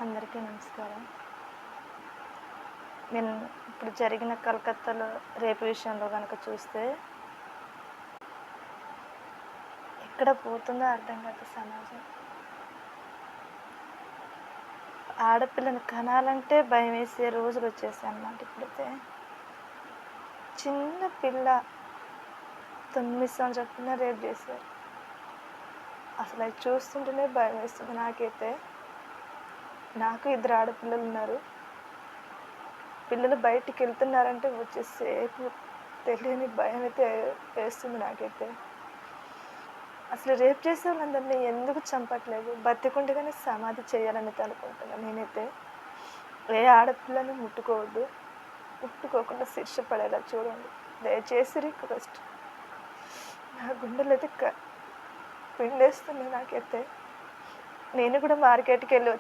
అందరికీ నమస్కారం. నేను ఇప్పుడు జరిగిన కలకత్తాలో రేపు విషయంలో గనక చూస్తే, ఎక్కడ పోతుందో అర్థం కాదు సమాజం. ఆడపిల్లని కనాలంటే భయమేసే రోజులు వచ్చేసాయన్నమాట ఇప్పుడైతే. చిన్న పిల్ల 9 సంవత్సరాల పిల్ల రేపు చేశారు. అసలు అది చూస్తుంటేనే భయం వేస్తుంది నాకైతే. నాకు 2 ఆడపిల్లలు ఉన్నారు. పిల్లలు బయటికి వెళ్తున్నారంటే వచ్చేసేపు తెలియని భయం అయితే వేస్తుంది నాకైతే. అసలు రేపు చేసే వాళ్ళందరినీ ఎందుకు చంపట్లేదు? బతికుంటే కానీ సమాధి చేయాలని అనుకుంటున్నాను నేనైతే. ఏ ఆడపిల్లని ముట్టుకోవద్దు, ముట్టుకోకుండా శిక్ష పడేలా చూడండి దయచేసి రిక్వెస్ట్. నా గుండెలు అయితే పిండేస్తుంది నాకైతే. నేను కూడా మార్కెట్కి వెళ్ళి